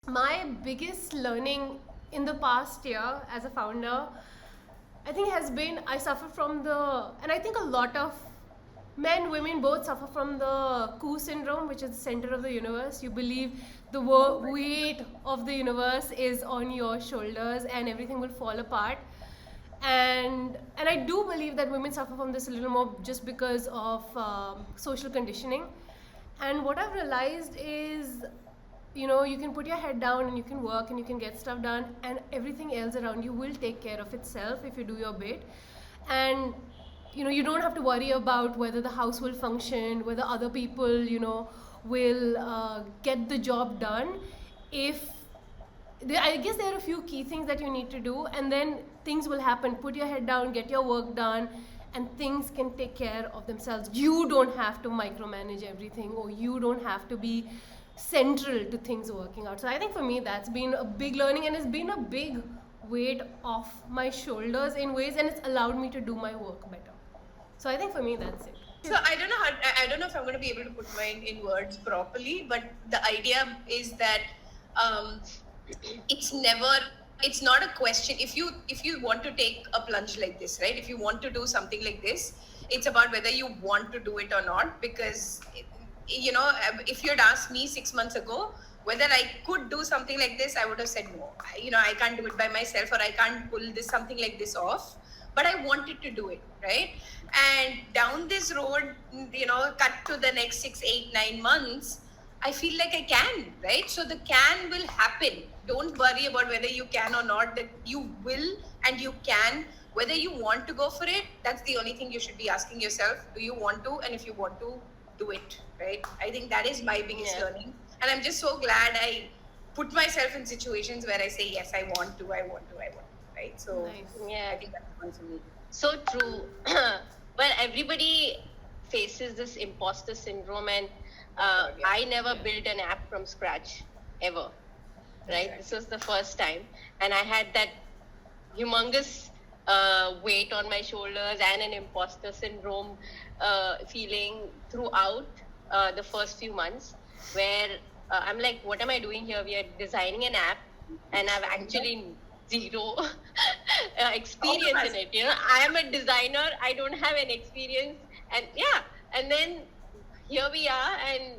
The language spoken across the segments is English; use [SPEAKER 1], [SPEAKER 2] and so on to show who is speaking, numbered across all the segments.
[SPEAKER 1] My biggest learning in the past year as a founder, I think has been I suffer from and I think a lot of men, women both suffer from the coup syndrome, which is the center of the universe. You believe the weight of the universe is on your shoulders and everything will fall apart. And I do believe that women suffer from this a little more just because of social conditioning. And what I've realized is, you can put your head down and you can work and you can get stuff done, and everything else around you will take care of itself if you do your bit. And you don't have to worry about whether the house will function, whether other people will get the job done. If I guess there are a few key things that you need to do, and then things will happen. Put your head down, get your work done, and things can take care of themselves. You don't have to micromanage everything, or you don't have to be central to things working out. So I think for me that's been a big learning, and it's been a big weight off my shoulders in ways, and it's allowed me to do my work better. So I think for me that's it.
[SPEAKER 2] So I don't know if I'm going to be able to put mine in words properly, but the idea is that it's not a question. If you want to take a plunge like this, right? If you want to do something like this, it's about whether you want to do it or not. Because if you had asked me 6 months ago whether I could do something like this, I would have said no. I can't do it by myself, or I can't pull something like this off. But I wanted to do it, right? And down this road, cut to the next 6, 8, 9 months, I feel like I can, right? So the can will happen. Don't worry about whether you can or not. That you will and you can. Whether you want to go for it, that's the only thing you should be asking yourself. Do you want to? And if you want to, do it, right? I think that is my biggest learning. And I'm just so glad I put myself in situations where I say, yes, I want to, right? So
[SPEAKER 3] nice.
[SPEAKER 2] I think that's one for me.
[SPEAKER 3] So true. Well, everybody faces this imposter syndrome, and I never built an app from scratch, ever, right? Exactly. This was the first time, and I had that humongous weight on my shoulders and an imposter syndrome feeling throughout the first few months, where I'm like, what am I doing here? We are designing an app, and I've actually zero experience in it. I am a designer. I don't have an experience, and then here we are, and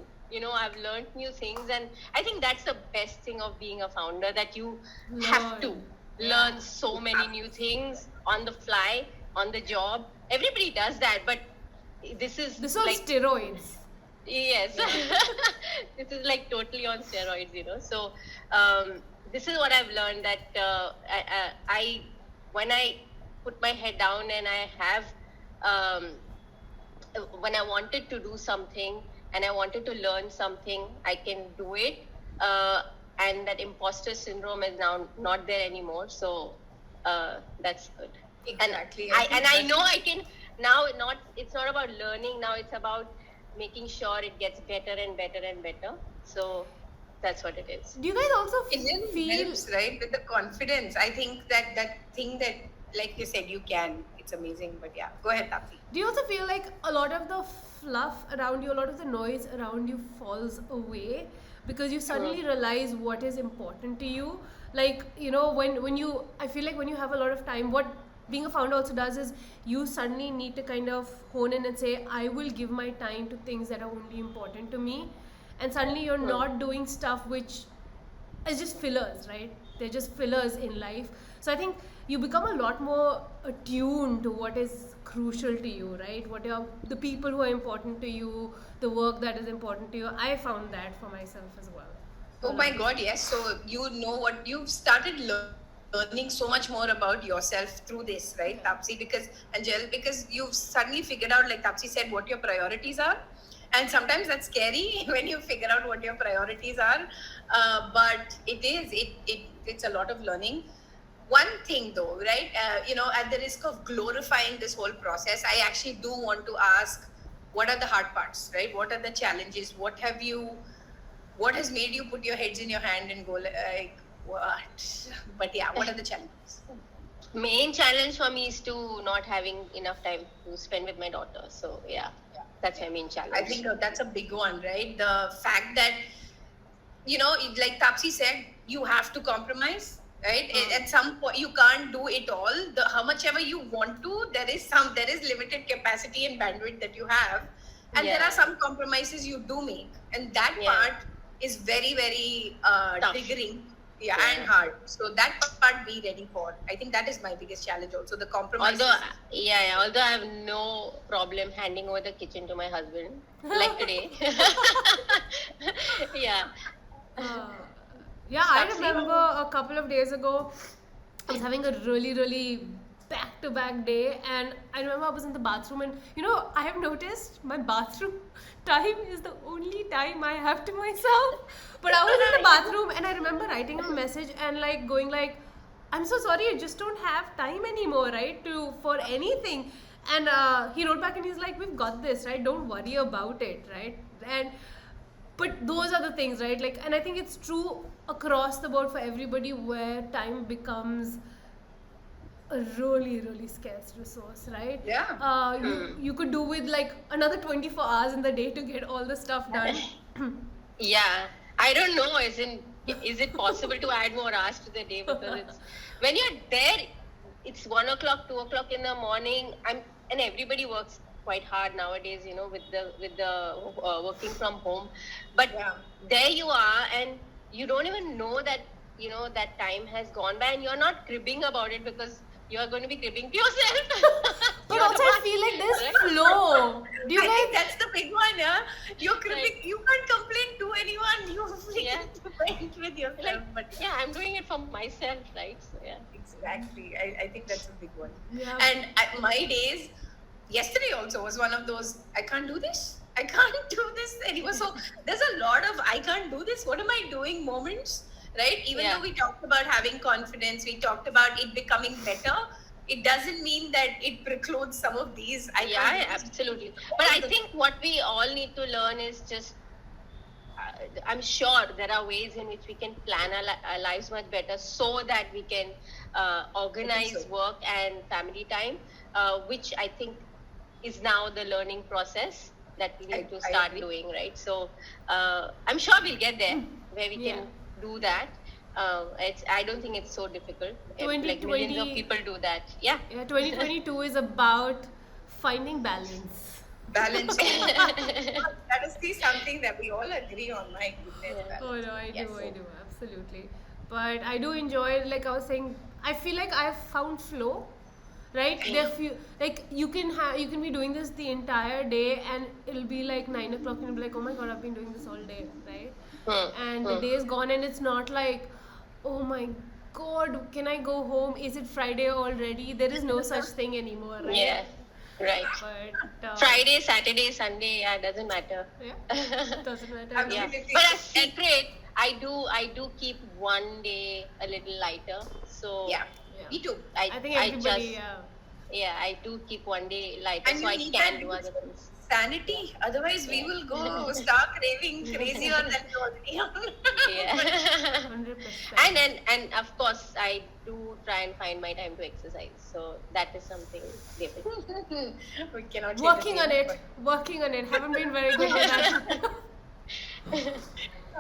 [SPEAKER 3] I've learned new things, and I think that's the best thing of being a founder, that you have to learn so many new things on the fly, on the job. Everybody does that, but this is
[SPEAKER 1] like steroids.
[SPEAKER 3] Yes. This is like totally on steroids, so this is what I've learned, that I when I put my head down and I have when I wanted to do something and I wanted to learn something, I can do it, and that imposter syndrome is now not there anymore. So that's good.
[SPEAKER 2] Exactly.
[SPEAKER 3] And I know I can now. It's not about learning now. It's about making sure it gets better and better and better. So that's what it is.
[SPEAKER 1] Do you guys also feel
[SPEAKER 2] helps, right, with the confidence? I think that thing that, like you said, you can. It's amazing. But yeah, go ahead, Tapsi.
[SPEAKER 1] Do you also feel like a lot of the fluff around you, a lot of the noise around you falls away because you suddenly realize what is important to you? Like, when you, I feel like when you have a lot of time, what being a founder also does is you suddenly need to kind of hone in and say, I will give my time to things that are only important to me. And suddenly you're not doing stuff which is just fillers, right? They're just fillers in life. So I think you become a lot more attuned to what is crucial to you, right? What are the people who are important to you, the work that is important to you. I found that for myself as well.
[SPEAKER 2] Oh my God, yes. So what you've started learning so much more about yourself through this, right, Tapsi? Because you've suddenly figured out, like Tapsi said, what your priorities are. And sometimes that's scary when you figure out what your priorities are. But it's a lot of learning. One thing though, right, at the risk of glorifying this whole process, I actually do want to ask, what are the hard parts, right? What are the challenges? What has made you put your heads in your hand and go like, what? But yeah, what are the challenges?
[SPEAKER 3] Main challenge for me is to not having enough time to spend with my daughter. So yeah. That's my main challenge.
[SPEAKER 2] I think that's a big one, right? The fact that, like Tapsi said, you have to compromise, right? At some point, you can't do it all. How much ever you want to, there is limited capacity and bandwidth that you have, and there are some compromises you do make, and that part is very, very triggering. Yeah, and hard. So that part be ready for. I think that is my biggest challenge also, the compromise.
[SPEAKER 3] Although I have no problem handing over the kitchen to my husband, like today. Yeah.
[SPEAKER 1] I remember a couple of days ago, I was having a really, really back-to-back day, and I remember I was in the bathroom, and I have noticed my bathroom time is the only time I have to myself. But I was in the bathroom, and I remember writing him a message and going I'm so sorry, I just don't have time anymore, right, for anything. And he wrote back and he's like, we've got this, right, don't worry about it, right? But those are the things, right? And I think it's true across the board for everybody, where time becomes a really, really scarce resource, right?
[SPEAKER 2] Yeah.
[SPEAKER 1] You could do with another 24 hours in the day to get all the stuff done.
[SPEAKER 3] Yeah, I don't know. Is it possible to add more hours to the day? Because when you're there, it's 1 o'clock, 2 o'clock in the morning. And everybody works quite hard nowadays, with the working from home. But there you are, and you don't even know that that time has gone by, and you're not cribbing about it because you are going to be cribbing to yourself.
[SPEAKER 1] But also I feel like there's flow. Do you
[SPEAKER 2] I
[SPEAKER 1] guys?
[SPEAKER 2] think that's the big one, yeah. You're cribbing, you can't complain to anyone. You complain with yourself.
[SPEAKER 3] I'm doing it for myself, right? So
[SPEAKER 2] Exactly. I think that's a big one.
[SPEAKER 1] Yeah.
[SPEAKER 2] And my days, yesterday also was one of those, I can't do this. I can't do this anymore. So there's a lot of I can't do this. What am I doing moments, right? Even though we talked about having confidence, we talked about it becoming better, it doesn't mean that it precludes some of these.
[SPEAKER 3] Absolutely. But I think what we all need to learn is just, I'm sure there are ways in which we can plan our lives much better so that we can organize work and family time, which I think is now the learning process that we need to start doing, right? So I'm sure we'll get there where we can do that. I don't think it's so difficult. Millions of people do that. Yeah.
[SPEAKER 1] 2022 is about finding balance.
[SPEAKER 2] Balance. That is something that we all agree on, my goodness.
[SPEAKER 1] Oh no, I do, absolutely. But I do enjoy, like I was saying, I feel like I've found flow, right? You can be doing this the entire day, and it'll be 9 o'clock, and you'll be like, oh my god, I've been doing this all day, right? And the day is gone, and it's not like, oh my god, can I go home? Is it Friday already? There is no such thing anymore, right?
[SPEAKER 3] Yeah. Right.
[SPEAKER 1] But
[SPEAKER 3] Friday, Saturday, Sunday, doesn't matter.
[SPEAKER 1] Yeah, doesn't matter.
[SPEAKER 3] Yeah. But a secret, I do keep one day a little lighter. So
[SPEAKER 2] me too.
[SPEAKER 1] I think everybody.
[SPEAKER 3] I do keep one day lighter,
[SPEAKER 2] and
[SPEAKER 3] so I can do other things.
[SPEAKER 2] Sanity. Otherwise, we will start craving crazier than we already are.
[SPEAKER 3] Yeah.
[SPEAKER 1] 100%.
[SPEAKER 3] And of course, I do try and find my time to exercise. So that is something different.
[SPEAKER 2] We cannot.
[SPEAKER 1] Working on it. Haven't been very good at that.